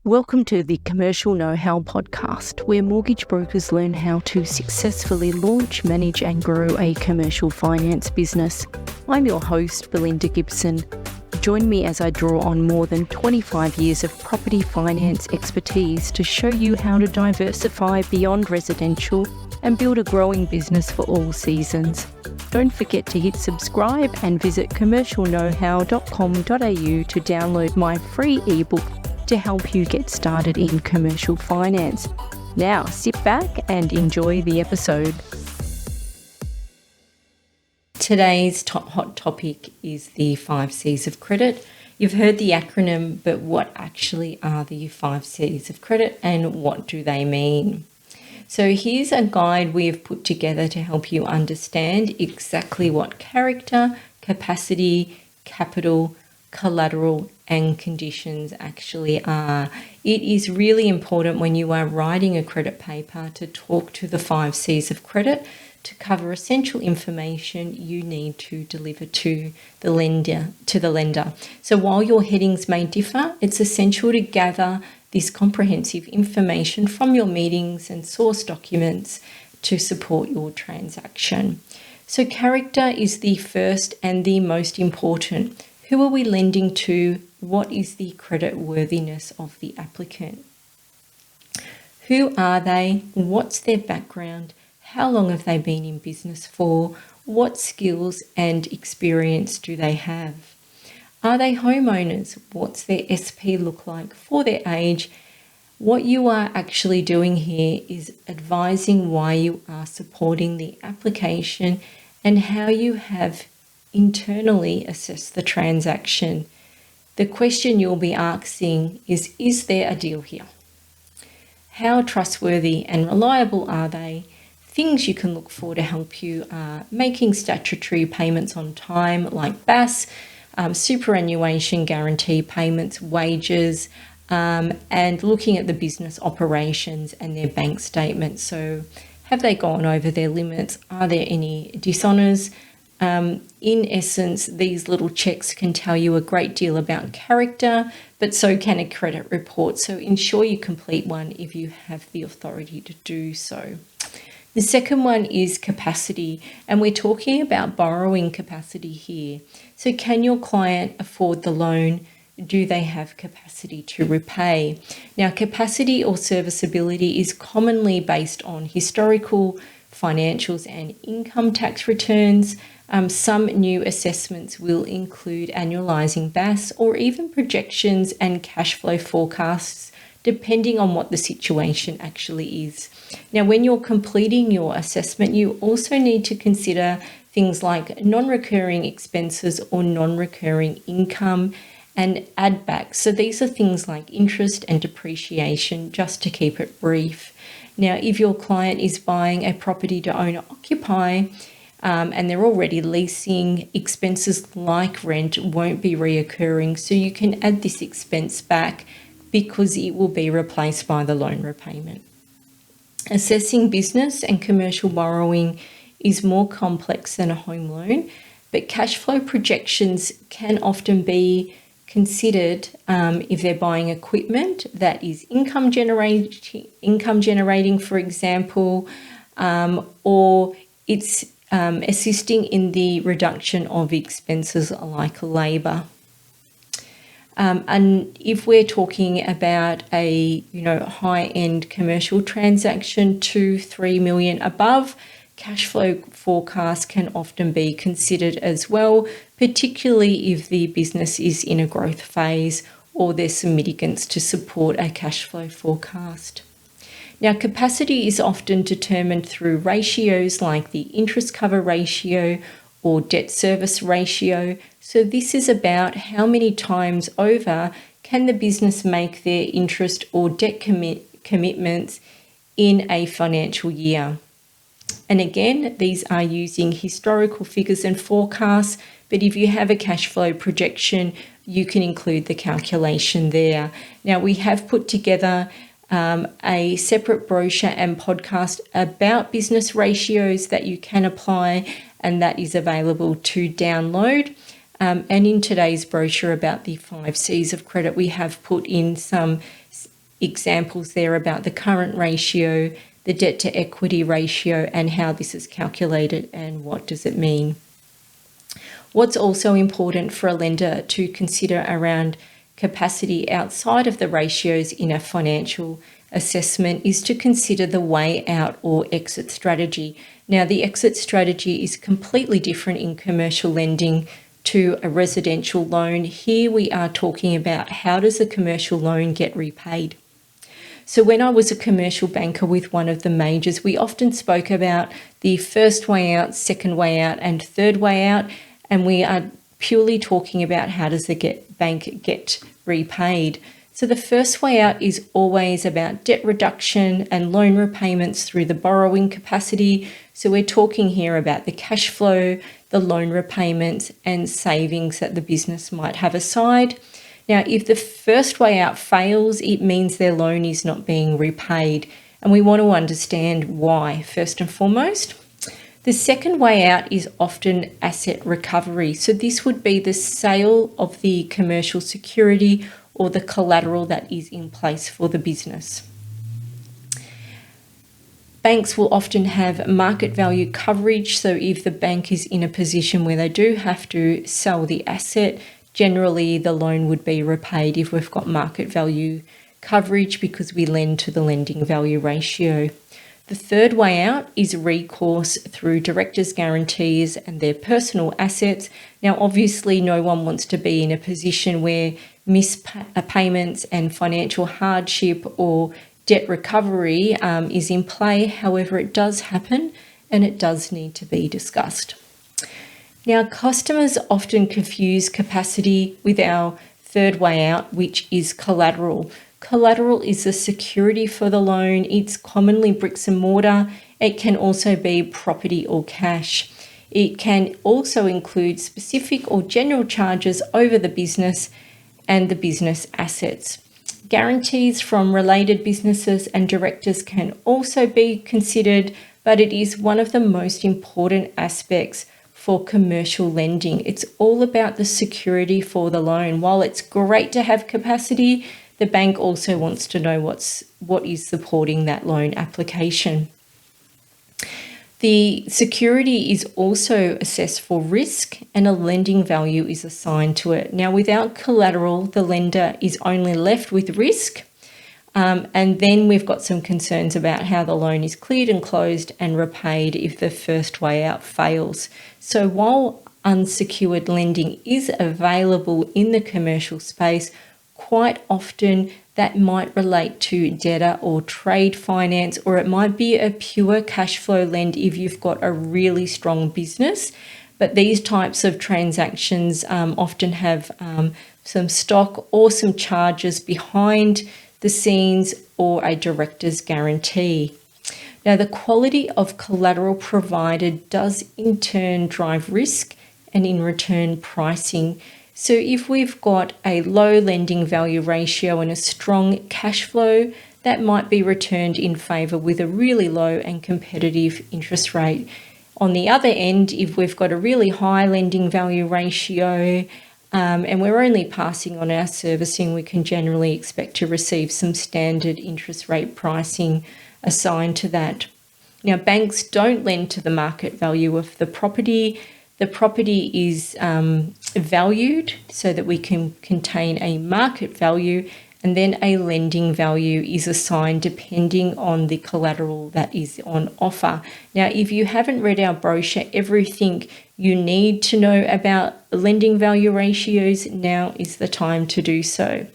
Welcome to the Commercial Know-How podcast, where mortgage brokers learn how to successfully launch, manage and grow a commercial finance business. I'm your host, Belinda Gibson. Join me as I draw on more than 25 years of property finance expertise to show you how to diversify beyond residential and build a growing business for all seasons. Don't forget to hit subscribe and visit commercialknowhow.com.au to download my free ebook to help you get started in commercial finance. Now, sit back and enjoy the episode. Today's top hot topic is the 5 C's of credit. You've heard the acronym, but what actually are the 5 C's of credit and what do they mean? So here's a guide we have put together to help you understand exactly what character, capacity, capital, collateral and conditions actually are. It is really important when you are writing a credit paper to talk to the 5 C's of credit to cover essential information you need to deliver to the lender. So while your headings may differ, it's essential to gather this comprehensive information from your meetings and source documents to support your transaction. So character is the first and the most important. Who are we lending to? What is the credit worthiness of the applicant? Who are they? What's their background? How long have they been in business for? What skills and experience do they have? Are they homeowners? What's their SP look like for their age? What you are actually doing here is advising why you are supporting the application and how you have internally assess the transaction. The question you'll be asking is there a deal here? How trustworthy and reliable are they? Things you can look for to help you are making statutory payments on time, like BAS, superannuation guarantee payments, wages, and looking at the business operations and their bank statements. So have they gone over their limits? Are there any dishonours? In essence, these little checks can tell you a great deal about character, but so can a credit report. So ensure you complete one if you have the authority to do so. The second one is capacity, and we're talking about borrowing capacity here. So can your client afford the loan? Do they have capacity to repay? Now, capacity or serviceability is commonly based on historical financials and income tax returns. Some new assessments will include annualising BAS or even projections and cash flow forecasts, depending on what the situation actually is. Now, when you're completing your assessment, you also need to consider things like non-recurring expenses or non-recurring income and add backs. So these are things like interest and depreciation, just to keep it brief. Now, if your client is buying a property to own or occupy, and they're already leasing, expenses like rent won't be reoccurring. So you can add this expense back because it will be replaced by the loan repayment. Assessing business and commercial borrowing is more complex than a home loan, but cash flow projections can often be considered if they're buying equipment that is income generating, for example, or it's assisting in the reduction of expenses like labour. And if we're talking about a high-end commercial transaction, 2-3 million above, cash flow forecasts can often be considered as well, particularly if the business is in a growth phase or there's some mitigants to support a cash flow forecast. Now, capacity is often determined through ratios like the interest cover ratio or debt service ratio. So this is about how many times over can the business make their interest or debt commitments in a financial year. And again, these are using historical figures and forecasts, but if you have a cash flow projection, you can include the calculation there. Now, we have put together a separate brochure and podcast about business ratios that you can apply, and that is available to download. And in today's brochure about the 5 C's of credit, we have put in some examples there about the current ratio, the debt to equity ratio, and how this is calculated and what does it mean. What's also important for a lender to consider around capacity outside of the ratios in a financial assessment is to consider the way out or exit strategy. Now, the exit strategy is completely different in commercial lending to a residential loan. Here we are talking about how does a commercial loan get repaid. So when I was a commercial banker with one of the majors, we often spoke about the first way out, second way out, and third way out. And we are purely talking about how does the bank get repaid. So the first way out is always about debt reduction and loan repayments through the borrowing capacity. So we're talking here about the cash flow, the loan repayments, and savings that the business might have aside. Now, if the first way out fails, it means their loan is not being repaid. And we want to understand why, first and foremost. The second way out is often asset recovery. So this would be the sale of the commercial security or the collateral that is in place for the business. Banks will often have market value coverage. So if the bank is in a position where they do have to sell the asset, generally the loan would be repaid if we've got market value coverage because we lend to the lending value ratio. The third way out is recourse through directors' guarantees and their personal assets. Now, obviously, no one wants to be in a position where missed payments and financial hardship or debt recovery is in play. However, it does happen and it does need to be discussed. Now, customers often confuse capacity with our third way out, which is collateral. Collateral is the security for the loan. It's commonly bricks and mortar. It can also be property or cash. It can also include specific or general charges over the business and the business assets. Guarantees from related businesses and directors can also be considered, but it is one of the most important aspects for commercial lending. It's all about the security for the loan. While it's great to have capacity, the bank also wants to know what is supporting that loan application. The security is also assessed for risk and a lending value is assigned to it. Now, without collateral, the lender is only left with risk. And then we've got some concerns about how the loan is cleared and closed and repaid if the first way out fails. So while unsecured lending is available in the commercial space, quite often that might relate to debtor or trade finance, or it might be a pure cash flow lend if you've got a really strong business. But these types of transactions often have some stock or some charges behind the scenes or a director's guarantee. Now, the quality of collateral provided does in turn drive risk and in return pricing. So if we've got a low lending value ratio and a strong cash flow, that might be returned in favour with a really low and competitive interest rate. On the other end, if we've got a really high lending value ratio and we're only passing on our servicing, we can generally expect to receive some standard interest rate pricing assigned to that. Now, banks don't lend to the market value of the property. The property is valued so that we can contain a market value, and then a lending value is assigned depending on the collateral that is on offer. Now, if you haven't read our brochure, Everything You Need to Know About Lending Value Ratios, now is the time to do so.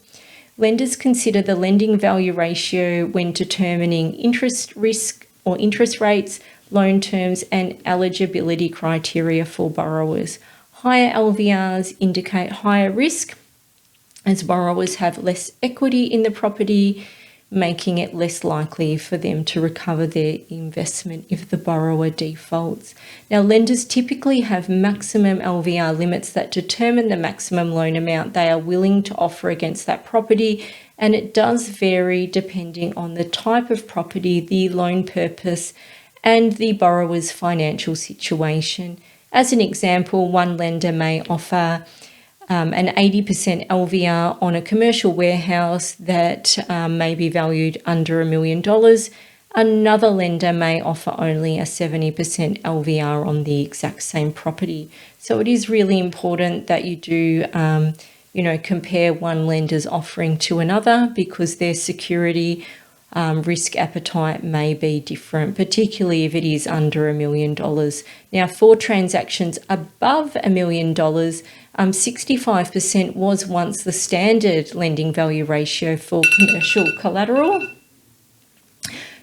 Lenders consider the lending value ratio when determining interest risk or interest rates, loan terms, and eligibility criteria for borrowers. Higher LVRs indicate higher risk as borrowers have less equity in the property, making it less likely for them to recover their investment if the borrower defaults. Now, lenders typically have maximum LVR limits that determine the maximum loan amount they are willing to offer against that property, and it does vary depending on the type of property, the loan purpose, and the borrower's financial situation. As an example, one lender may offer an 80% LVR on a commercial warehouse that may be valued under $1 million. Another lender may offer only a 70% LVR on the exact same property. So it is really important that you do, compare one lender's offering to another, because their security risk appetite may be different, particularly if it is under $1 million. Now, for transactions above $1 million, 65% was once the standard lending value ratio for commercial collateral.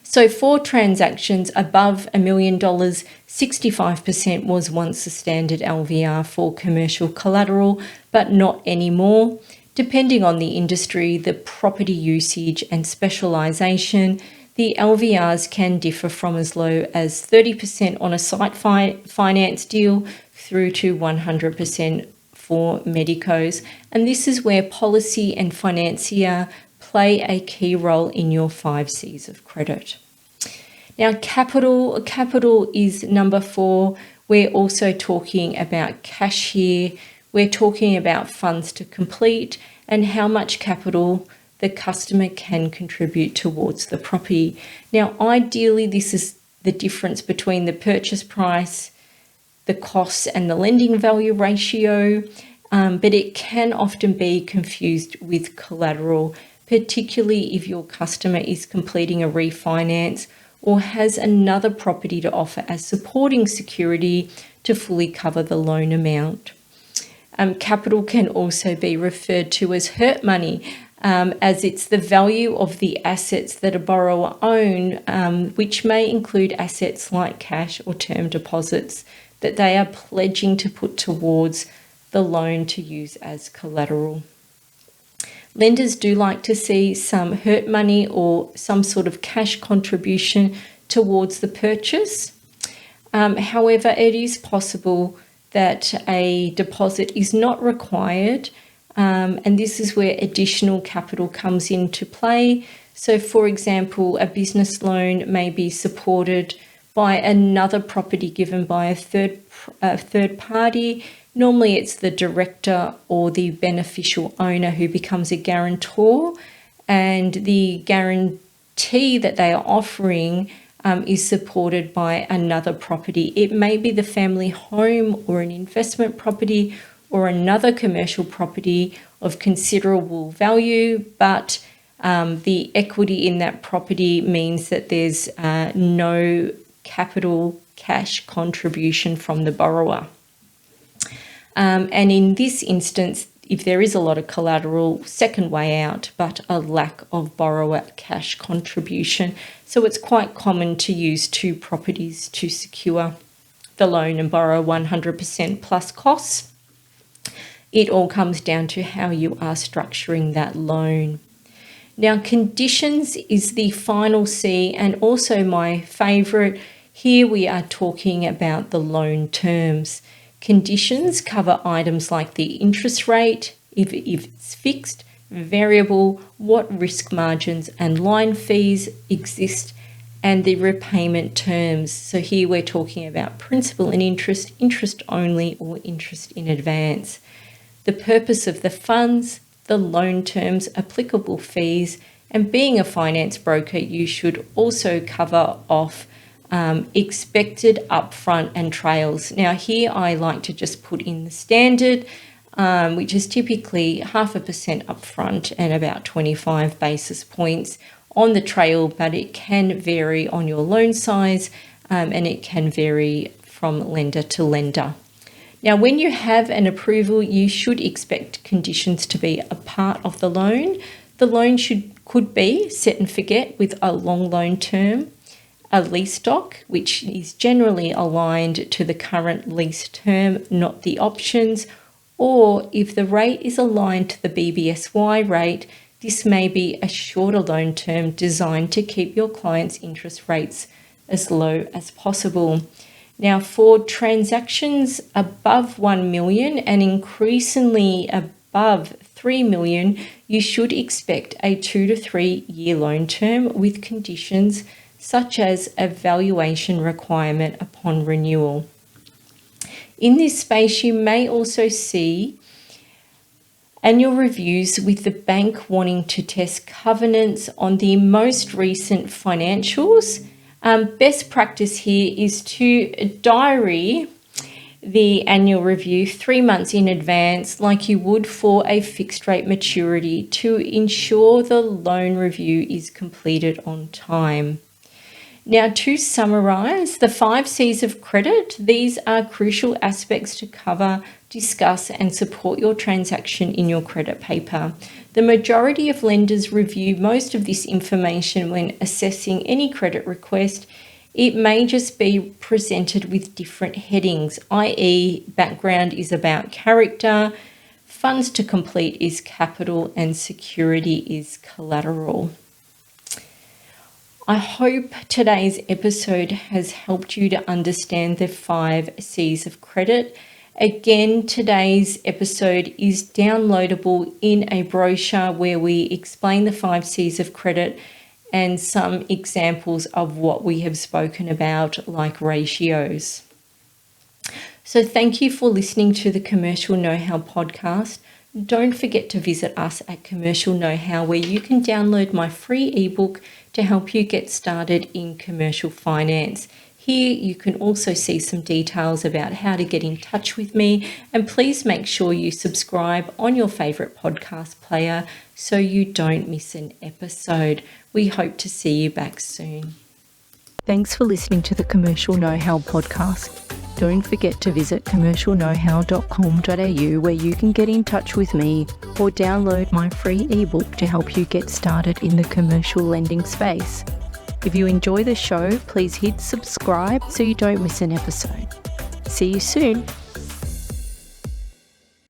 So for transactions above $1 million, 65% was once the standard LVR for commercial collateral, but not anymore. Depending on the industry, the property usage and specialisation, the LVRs can differ from as low as 30% on a site finance deal through to 100% for medicos. And this is where policy and financier play a key role in your 5 C's of credit. Now, capital is number 4. We're also talking about cash here. We're talking about funds to complete and how much capital the customer can contribute towards the property. Now, ideally, this is the difference between the purchase price, the costs, and the lending value ratio, but it can often be confused with collateral, particularly if your customer is completing a refinance or has another property to offer as supporting security to fully cover the loan amount. Capital can also be referred to as hurt money, as it's the value of the assets that a borrower owns, which may include assets like cash or term deposits that they are pledging to put towards the loan to use as collateral. Lenders do like to see some hurt money or some sort of cash contribution towards the purchase. However, it is possible that a deposit is not required, and this is where additional capital comes into play. So, for example, a business loan may be supported by another property given by a third party. Normally it's the director or the beneficial owner who becomes a guarantor, and the guarantee that they are offering is supported by another property. It may be the family home or an investment property or another commercial property of considerable value, but the equity in that property means that there's no capital cash contribution from the borrower. And in this instance, if there is a lot of collateral, second way out, but a lack of borrower cash contribution. So it's quite common to use 2 properties to secure the loan and borrow 100% plus costs. It all comes down to how you are structuring that loan. Now, conditions is the final C and also my favourite. Here we are talking about the loan terms. Conditions cover items like the interest rate, if it's fixed, variable, what risk margins and line fees exist, and the repayment terms. So here we're talking about principal and interest, interest only, or interest in advance. The purpose of the funds, the loan terms, applicable fees, and being a finance broker, you should also cover off expected upfront and trails. Now here I like to just put in the standard, which is typically 0.5% upfront and about 25 basis points on the trail, but it can vary on your loan size and it can vary from lender to lender. Now, when you have an approval, you should expect conditions to be a part of the loan. The loan could be set and forget with a long loan term, a lease stock, which is generally aligned to the current lease term, not the options, or if the rate is aligned to the BBSY rate, this may be a shorter loan term designed to keep your client's interest rates as low as possible. Now, for transactions above 1 million and increasingly above 3 million, you should expect a 2 to 3 year loan term with conditions such as a valuation requirement upon renewal. In this space, you may also see Annual reviews with the bank wanting to test covenants on the most recent financials. Best practice here is to diary the annual review 3 months in advance, like you would for a fixed rate maturity, to ensure the loan review is completed on time. Now, to summarise, the 5 C's of credit, these are crucial aspects to cover, discuss and support your transaction in your credit paper. The majority of lenders review most of this information when assessing any credit request. It may just be presented with different headings, i.e. background is about character, funds to complete is capital, and security is collateral. I hope today's episode has helped you to understand the 5 C's of credit. Again, today's episode is downloadable in a brochure where we explain the 5 C's of credit and some examples of what we have spoken about, like ratios. So thank you for listening to the Commercial Know-How podcast. Don't forget to visit us at Commercial Know-How, where you can download my free ebook to help you get started in commercial finance. Here you can also see some details about how to get in touch with me, and please make sure you subscribe on your favourite podcast player so you don't miss an episode. We hope to see you back soon. Thanks for listening to the Commercial Know-How podcast. Don't forget to visit commercialknowhow.com.au, where you can get in touch with me or download my free ebook to help you get started in the commercial lending space. If you enjoy the show, please hit subscribe so you don't miss an episode. See you soon.